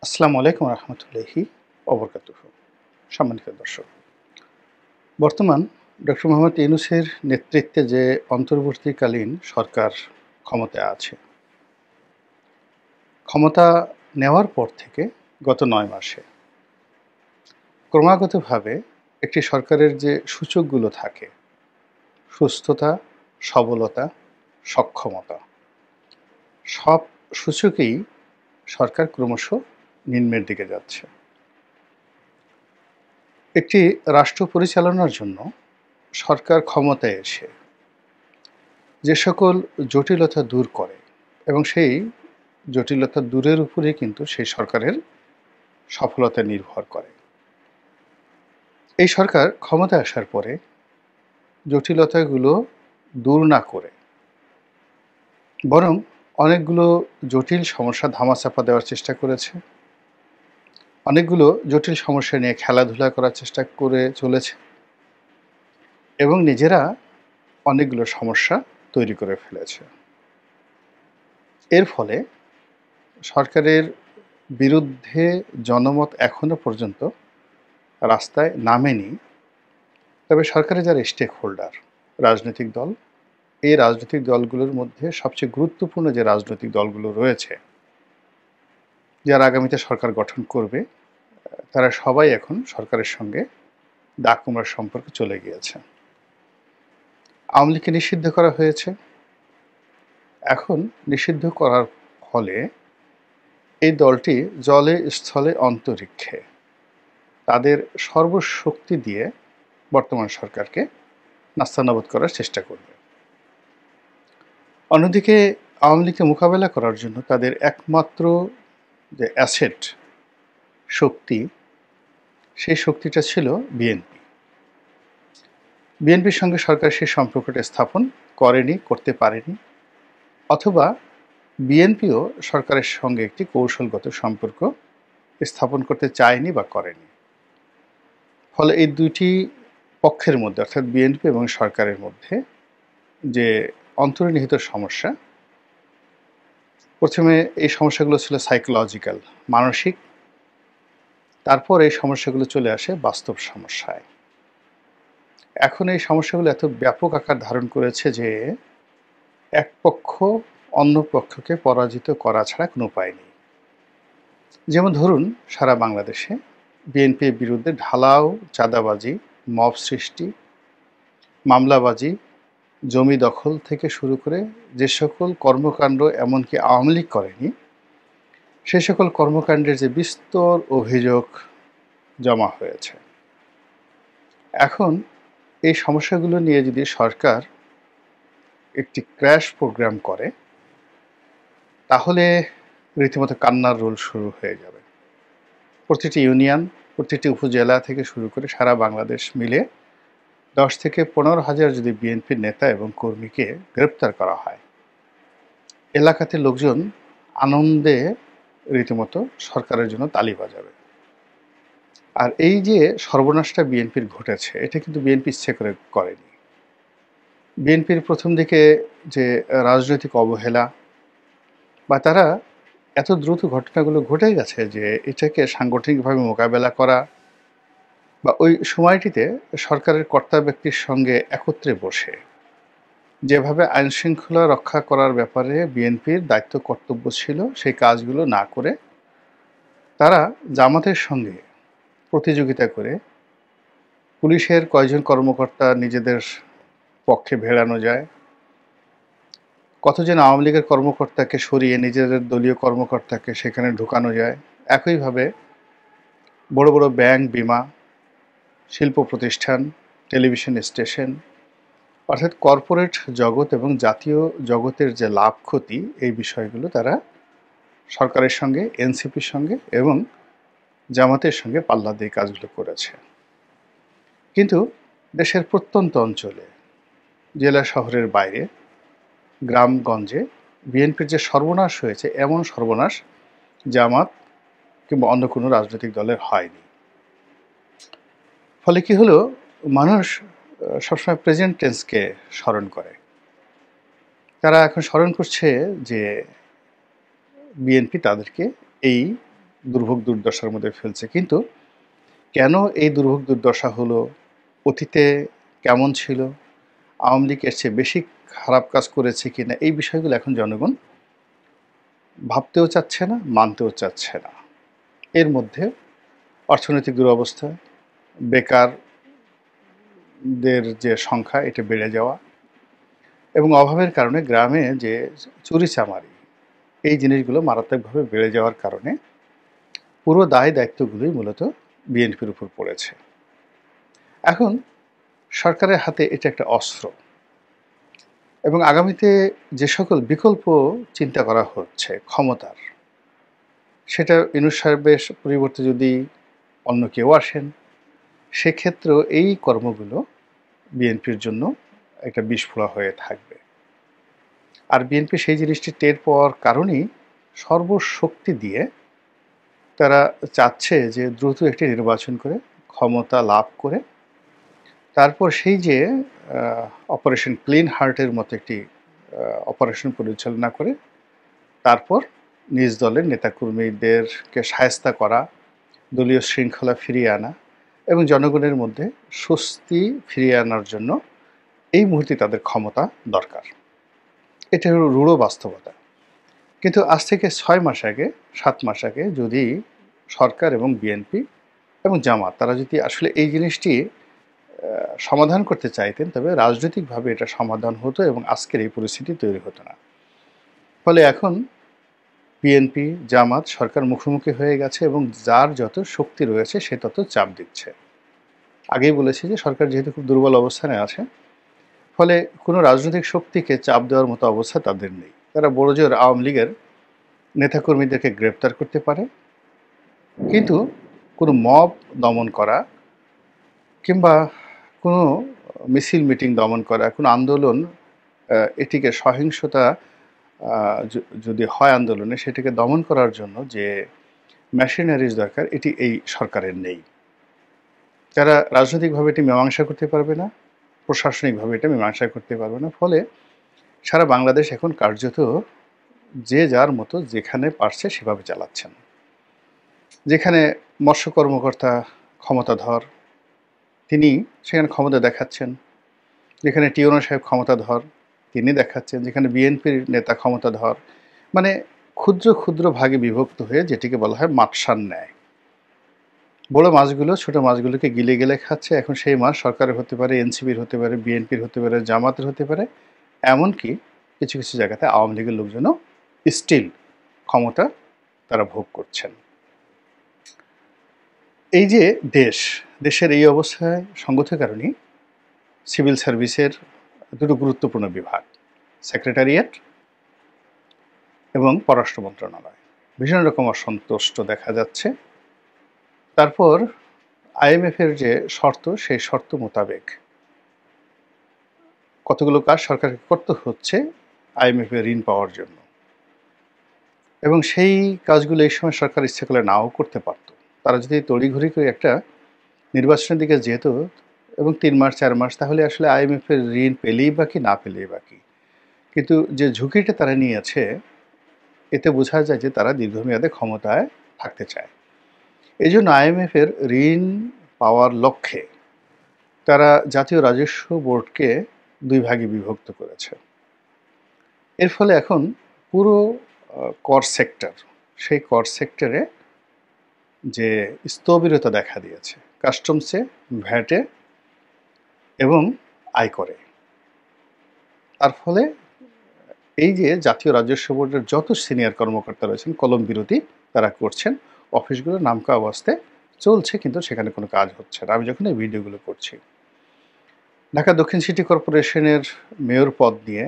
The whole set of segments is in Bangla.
আসসালামু আলাইকুম রহমতুল্লাহি ওবরকাতুহু। সম্মানিত দর্শক, বর্তমান ডক্টর মোহাম্মদ ইউনূসের নেতৃত্বে যে অন্তর্বর্তীকালীন সরকার ক্ষমতায় আছে, ক্ষমতা নেওয়ার পর থেকে গত ৯ মাসে ক্রমাগতভাবে একটি সরকারের যে সূচকগুলো থাকে, সুস্থতা, সবলতা, সক্ষমতা, সব সূচকেই সরকার ক্রমশ নিম্নের দিকে যাচ্ছে। একটি রাষ্ট্র পরিচালনার জন্য সরকার ক্ষমতায় এসে যে সকল জটিলতা দূর করে এবং সেই জটিলতা দূরের উপরেই কিন্তু সেই সরকারের সফলতা নির্ভর করে। এই সরকার ক্ষমতায় আসার পরে জটিলতাগুলো দূর না করে বরং অনেকগুলো জটিল সমস্যা ধামাচাপা দেওয়ার চেষ্টা করেছে, অনেকগুলো জটিল সমস্যা নিয়ে খেলাধুলা করার চেষ্টা করে চলেছে এবং নিজেরা অনেকগুলো সমস্যা তৈরি করে ফেলেছে। এর ফলে সরকারের বিরুদ্ধে জনমত এখনো পর্যন্ত রাস্তায় নামেনি। তবে সরকারের যারা স্টেক হোল্ডার, রাজনৈতিক দল, এই রাজনৈতিক দলগুলোর মধ্যে সবচেয়ে গুরুত্বপূর্ণ যে রাজনৈতিক দলগুলো রয়েছে, যারা আগামীতে সরকার গঠন করবে, তারা সবাই এখন সরকারের সঙ্গে দা কুমড়ার সম্পর্কে চলে গিয়েছে। আওয়ামী লীগকে নিষিদ্ধ করা হয়েছে। এখন নিষিদ্ধ করার ফলে এই দলটি জলে, স্থলে, অন্তরিক্ষে তাদের সর্বশক্তি দিয়ে বর্তমান সরকারকে নাস্তানাবুদ করার চেষ্টা করবে। অন্যদিকে আওয়ামী লীগকে মোকাবেলা করার জন্য তাদের একমাত্র যে অ্যাসেট, শক্তি, সেই শক্তিটা ছিল বিএনপি। বিএনপির সঙ্গে সরকার সেই সম্পর্কটা স্থাপন করেনি, করতে পারেনি, অথবা বিএনপিও সরকারের সঙ্গে একটি কৌশলগত সম্পর্ক স্থাপন করতে চায়নি বা করেনি। ফলে এই দুইটি পক্ষের মধ্যে, অর্থাৎ বিএনপি এবং সরকারের মধ্যে যে অন্তর্নিহিত সমস্যা, প্রথমে এই সমস্যাগুলো ছিল সাইকোলজিক্যাল, মানসিক, তারপর এই সমস্যাগুলো চলে আসে বাস্তব সমস্যায়। এখন এই সমস্যাগুলো এত ব্যাপক আকার ধারণ করেছে যে এক পক্ষ অন্য পক্ষকে পরাজিত করা ছাড়া কোনো উপায় নেই। যেমন ধরুন, সারা বাংলাদেশে বিএনপির বিরুদ্ধে ঢালাও চাঁদাবাজি, মব সৃষ্টি, মামলাবাজি, জমি দখল থেকে শুরু করে যে সকল কর্মকাণ্ড এমনকি আওয়ামী লীগ করেনি, সে সকল কর্মকাণ্ডের যে বিস্তর অভিযোগ জমা হয়েছে। এখন এই সমস্যাগুলো নিয়ে যদি সরকার একটি ক্র্যাশ প্রোগ্রাম করে, তাহলে রীতিমতো কান্নার রোল শুরু হয়ে যাবে। প্রতিটি ইউনিয়ন, প্রতিটি উপজেলা থেকে শুরু করে সারা বাংলাদেশ মিলে 10 থেকে 15,000 যদি বিএনপির নেতা এবং কর্মীকে গ্রেপ্তার করা হয়, এলাকাতে লোকজন আনন্দে রীতিমতো সরকারের জন্য তালি বাজাবে। আর এই যে সর্বনাশটা বিএনপির ঘটেছে, এটা কিন্তু বিএনপি ইচ্ছে করে করেনি। বিএনপির প্রথম দিকে যে রাজনৈতিক অবহেলা, বা তারা এত দ্রুত ঘটনাগুলো ঘটে গেছে যে এটাকে সাংগঠনিকভাবে মোকাবেলা করা, বা ওই সময়টিতে সরকারের কর্তা ব্যক্তির সঙ্গে একত্রে বসে যেভাবে আইনশৃঙ্খলা রক্ষা করার ব্যাপারে বিএনপির দায়িত্ব কর্তব্য ছিল, সেই কাজগুলো না করে তারা জামাতের সঙ্গে প্রতিযোগিতা করে পুলিশের কয়জন কর্মকর্তা নিজেদের পক্ষে ভেড়ানো যায়, কতজন আওয়ামী লীগের কর্মকর্তাকে সরিয়ে নিজেদের দলীয় কর্মকর্তাকে সেখানে ঢুকানো যায়। একইভাবে বড় বড় ব্যাংক, বিমা, শিল্প প্রতিষ্ঠান, টেলিভিশন স্টেশন, অর্থাৎ কর্পোরেট জগৎ এবং জাতীয় জগতের যে লাভ ক্ষতি, এই বিষয়গুলো তারা সরকারের সঙ্গে, এনসিপির সঙ্গে এবং জামাতের সঙ্গে পাল্লা দিয়ে কাজগুলো করেছে। কিন্তু দেশের প্রত্যন্ত অঞ্চলে, জেলা শহরের বাইরে, গ্রামগঞ্জে বিএনপির যে সর্বনাশ হয়েছে, এমন সর্বনাশ জামাত কিংবা অন্য কোনো রাজনৈতিক দলের হয়নি। ফলে কি হলো, মানুষ সবসময় প্রেজেন্ট টেন্সকে স্মরণ করে। তারা এখন স্মরণ করছে যে বিএনপি তাদেরকে এই দুর্ভোগ দুর্দশার মধ্যে ফেলছে। কিন্তু কেন এই দুর্ভোগ দুর্দশা হলো, অতীতে কেমন ছিল, আওয়ামী লীগ এর চেয়ে বেশি খারাপ কাজ করেছে কিনা, এই বিষয়গুলো এখন জনগণ ভাবতেও চাচ্ছে না, মানতেও চাচ্ছে না। এর মধ্যে অর্থনৈতিক দুরবস্থা, বেকারদের যে সংখ্যা এটা বেড়ে যাওয়া এবং অভাবের কারণে গ্রামে যে চুরিচামারি, এই জিনিসগুলো মারাত্মকভাবে বেড়ে যাওয়ার কারণে পুরো দায় দায়িত্বগুলোই মূলত বিএনপির উপর পড়েছে। এখন সরকারের হাতে এটা একটা অস্ত্র এবং আগামীতে যে সকল বিকল্প চিন্তা করা হচ্ছে ক্ষমতার, সেটা ইউনূস সাহেবের পরিবর্তে যদি অন্য কেউ আসেন, সেক্ষেত্রেও এই কর্মগুলো বিএনপির জন্য একটা বিস্ফোরা হয়ে থাকবে। আর বিএনপি সেই জিনিসটি টের পাওয়ার কারণেই সর্বশক্তি দিয়ে তারা চাচ্ছে যে দ্রুত একটি নির্বাচন করে ক্ষমতা লাভ করে তারপর সেই যে অপারেশন ক্লিন হার্টের মতো একটি অপারেশন পরিচালনা করে তারপর নিজ দলের নেতাকর্মীদেরকে শায়েস্তা করা, দলীয় শৃঙ্খলা ফিরিয়ে আনা এবং জনগণের মধ্যে স্বস্তি ফিরিয়ে আনার জন্য এই মুহূর্তে তাদের ক্ষমতা দরকার। এটা হলো রূঢ় বাস্তবতা। কিন্তু আজ থেকে 6 মাস আগে, 7 মাস আগে যদি সরকার এবং বিএনপি এবং জামাত তারা যদি আসলে এই জিনিসটি সমাধান করতে চাইতেন, তবে রাজনৈতিকভাবে এটা সমাধান হতো এবং আজকের এই পরিস্থিতি তৈরি হতো না। ফলে এখন বিএনপি, জামাত, সরকার মুখোমুখি হয়ে গেছে এবং যার যত শক্তি রয়েছে সে তত চাপ দিচ্ছে। আগেই বলেছি যে সরকার যেহেতু খুব দুর্বল অবস্থানে আছে, ফলে কোনো রাজনৈতিক শক্তিকে চাপ দেওয়ার মতো অবস্থা তাদের নেই। তারা বড়জোর আওয়ামী লীগের নেতাকর্মীদেরকে গ্রেপ্তার করতে পারে, কিন্তু কোনো মব দমন করা কিংবা কোনো মিছিল মিটিং দমন করা, কোনো আন্দোলন এটিকে সহিংসতা যদি হয় আন্দোলনে, সেটাকে দমন করার জন্য যে মেশিনারিজ দরকার, এটি এই সরকারের নেই। যারা রাজনৈতিকভাবে এটি মীমাংসা করতে পারবে না, প্রশাসনিকভাবে এটা মীমাংসা করতে পারবে না। ফলে সারা বাংলাদেশ এখন কার্যত যে যার মতো যেখানে পারছে সেভাবে চালাচ্ছেন। যেখানে মৎস্য কর্মকর্তা ক্ষমতাধর, তিনি সেখানে ক্ষমতা দেখাচ্ছেন। যেখানে টিওনো সাহেব ক্ষমতাধর, তিনি দেখাচ্ছেন। যেখানে বিএনপির নেতা ক্ষমতাধর, মানে ক্ষুদ্র ক্ষুদ্র ভাগে বিভক্ত হয়ে যেটিকে বলা হয় মাৎসার ন্যায়। বড় মাছগুলো ছোট মাছগুলোকে গিলে গেলে খাচ্ছে। এখন সেই মাছ সরকারের হতে পারে, এনসিপির হতে পারে, বিএনপির হতে পারে, জামাতের হতে পারে, এমনকি কিছু কিছু জায়গাতে আওয়ামী লীগের লোকজনও স্টিল ক্ষমতা তারা ভোগ করছেন। এই যে দেশের এই অবস্থায় সঙ্গত কারণেই সিভিল সার্ভিসের দুটো গুরুত্বপূর্ণ বিভাগ, সেক্রেটারিয়েট এবং পররাষ্ট্র মন্ত্রণালয়, ভীষণ রকম অসন্তুষ্ট দেখা যাচ্ছে। তারপর আইএমএফের যে শর্ত, সেই শর্ত মোতাবেক কতগুলো কাজ সরকারকে করতে হচ্ছে আইএমএফের ঋণ পাওয়ার জন্য, এবং সেই কাজগুলো এই সময় সরকার ইচ্ছে করলে নাও করতে পারত। তারা যদি তড়িঘড়ি করে একটা নির্বাচনের দিকে যেত এবং 3 মাস 4 মাস, তাহলে আসলে আইএমএফের ঋণ পেলেই বা কি না পেলেই বা কি। কিন্তু যে ঝুঁকিটা তারা নিয়েছে, এতে বোঝা যায় যে তারা দীর্ঘমেয়াদে ক্ষমতায় থাকতে চায়। এই জন্য আইএমএফের ঋণ পাওয়ার লক্ষ্যে তারা জাতীয় রাজস্ব বোর্ডকে 2 ভাগে বিভক্ত করেছে। এর ফলে এখন পুরো কর সেক্টর, সেই কর সেক্টরে যে স্থবিরতা দেখা দিয়েছে, কাস্টমসে, ভ্যাটে এবং আয়করে। তার ফলে এই যে জাতীয় রাজস্ব বোর্ডের যত সিনিয়র কর্মকর্তা রয়েছেন কলম বিরতি তারা করছেন, অফিসগুলো নামকা অবস্থায় চলছে, কিন্তু সেখানে কোনো কাজ হচ্ছে না। আমি যখন এই ভিডিওগুলো করছি, ঢাকা দক্ষিণ সিটি কর্পোরেশনের মেয়র পদ নিয়ে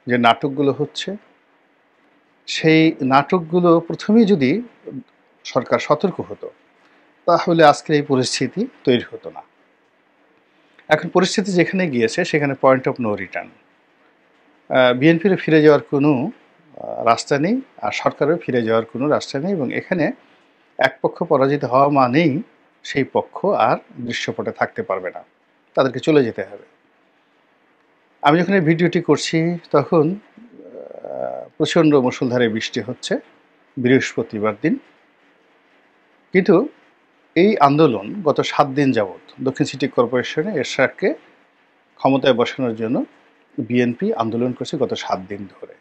যে নাটকগুলো হচ্ছে, সেই নাটকগুলো প্রথমেই যদি সরকার সতর্ক হতো, তাহলে আজকের এই পরিস্থিতি তৈরি হতো না। এখন পরিস্থিতি যেখানে গিয়েছে সেখানে পয়েন্ট অফ নো রিটার্ন। বিএনপির ফিরে যাওয়ার কোনো রাস্তা নেই, আর সরকারেও ফিরে যাওয়ার কোনো রাস্তা নেই, এবং এখানে এক পক্ষ পরাজিত হওয়া মানেই সেই পক্ষ আর দৃশ্যপটে থাকতে পারবে না, তাদেরকে চলে যেতে হবে। আমি যখন এই ভিডিওটি করছি তখন প্রচণ্ড মুষলধারে বৃষ্টি হচ্ছে, বৃহস্পতিবার দিন। কিন্তু এই আন্দোলন গত ৭ দিন যাবৎ দক্ষিণ সিটি কর্পোরেশনে এরশাদকে ক্ষমতায় বসানোর জন্য বিএনপি আন্দোলন করছে গত ৭ দিন ধরে,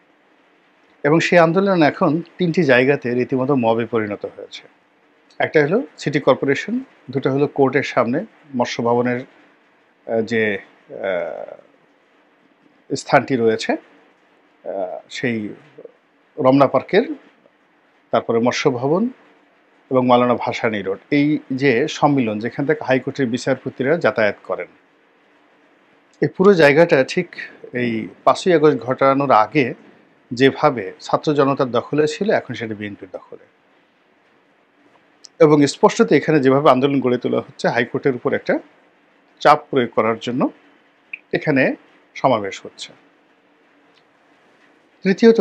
এবং সেই আন্দোলন এখন ৩টি জায়গাতে রীতিমতো মবে পরিণত হয়েছে। একটা হলো সিটি কর্পোরেশন, দুটো হলো কোর্টের সামনে মৎস্য ভবনের যে স্থানটি রয়েছে সেই রমনা পার্কের, তারপরে মৎস্য ভবন এবং মাওলানা ভাসানী রোড, এই যে সম্মিলন যেখান থেকে হাইকোর্টের বিচারপতিরা যাতায়াত করেন, এই পুরো জায়গাটা ঠিক এই ৫ই আগস্ট ঘটানোর আগে যেভাবে ছাত্র জনতার দখলে ছিল এখন সেটা বিএনপির দখলে, এবং স্পষ্টত এখানে যেভাবে আন্দোলন গড়ে তোলা হচ্ছে হাইকোর্টের উপর একটা চাপ প্রয়োগ করার জন্য এখানে সমাবেশ হচ্ছে। তৃতীয়ত,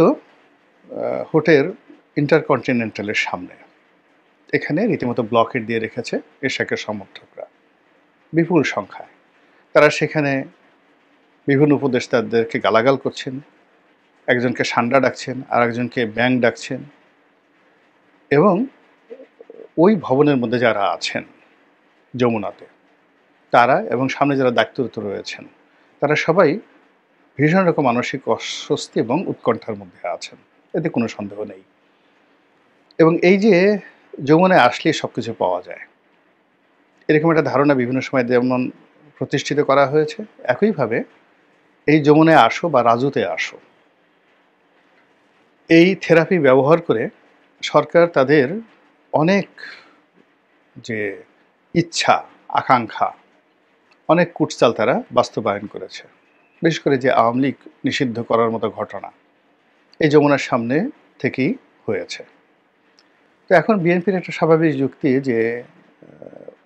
হোটেল ইন্টারকন্টিনেন্টালের সামনে এখানে রীতিমতো ব্লকেট দিয়ে রেখেছে এরশাদের সমর্থকরা বিপুল সংখ্যায়। তারা সেখানে বিভিন্ন উপদেষ্টাদেরকে গালাগাল করছেন, একজনকে সান্ডা ডাকছেন, আর একজনকে ব্যাং ডাকছেন, এবং ওই ভবনের মধ্যে যারা আছেন যমুনাতে তারা এবং সামনে যারা দায়িত্বরত রয়েছেন তারা সবাই ভীষণ রকম মানসিক অস্বস্তি এবং উৎকণ্ঠার মধ্যে আছেন, এতে কোনো সন্দেহ নেই। এবং এই যে যমুনায় আসলেই সব কিছু পাওয়া যায়, এরকম একটা ধারণা বিভিন্ন সময় যেমন প্রতিষ্ঠিত করা হয়েছে, একইভাবে এই যমুনায় আসো বা রাজুতে আসো, এই থেরাপি ব্যবহার করে সরকার তাদের অনেক যে ইচ্ছা আকাঙ্ক্ষা, অনেক কুটচাল তারা বাস্তবায়ন করেছে। বিশেষ করে যে আওয়ামী লীগ নিষিদ্ধ করার মতো ঘটনা এই যমুনার সামনে থেকেই হয়েছে। তো এখন বিএনপির একটা স্বাভাবিক যুক্তি যে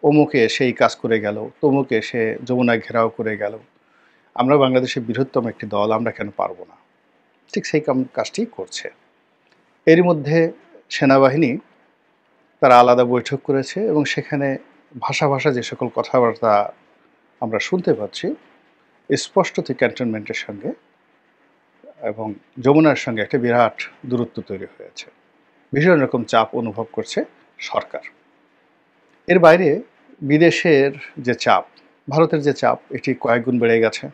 অমুকে এসে এই কাজ করে গেল, তমুকে এসে যমুনায় ঘেরাও করে গেল, আমরা বাংলাদেশের বৃহত্তম একটি দল, আমরা কেন পারবো না, ঠিক সেই কাজটি করছে। এরই মধ্যে সেনাবাহিনী তারা আলাদা বৈঠক করেছে এবং সেখানে ভাষা যে সকল কথাবার্তা আমরা শুনতে পাচ্ছি স্পষ্টতই ক্যান্টনমেন্টের সঙ্গে এবং যমুনার সঙ্গে একটা বিরাট দূরত্ব তৈরি হয়েছে, ভীষণ রকম চাপ অনুভব করছে সরকার। এর বাইরে বিদেশের যে চাপ, ভারতের যে চাপ, এটি কয়েকগুণ বেড়ে গেছে।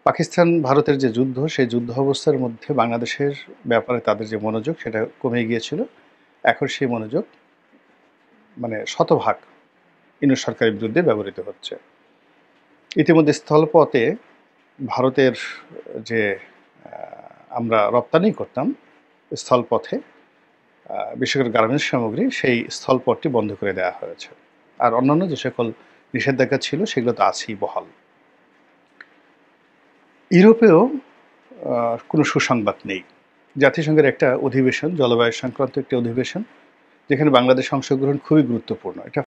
পাকিস্তান ভারতের যে যুদ্ধ, সেই যুদ্ধ অবস্থার মধ্যে বাংলাদেশের ব্যাপারে তাদের যে মনোযোগ সেটা কমে গিয়েছিল, এখন সেই মনোযোগ মানে শতভাগ ইউনূস সরকারের বিরুদ্ধে ব্যবহৃত হচ্ছে। ইতিমধ্যে স্থলপথে ভারতের যে আমরা রপ্তানি করতাম স্থলপথে, বিশেষ করে গার্মেন্টস সামগ্রী, সেই স্থলপথটি বন্ধ করে দেওয়া হয়েছে, আর অন্যান্য যে সকল নিষেধাজ্ঞা ছিল সেগুলো তো আছেই বহাল। ইউরোপেও কোনো সুসংবাদ নেই। জাতিসংঘের একটা অধিবেশন, জলবায়ু সংক্রান্ত একটি অধিবেশন, যেখানে বাংলাদেশ অংশগ্রহণ খুবই গুরুত্বপূর্ণ। এটা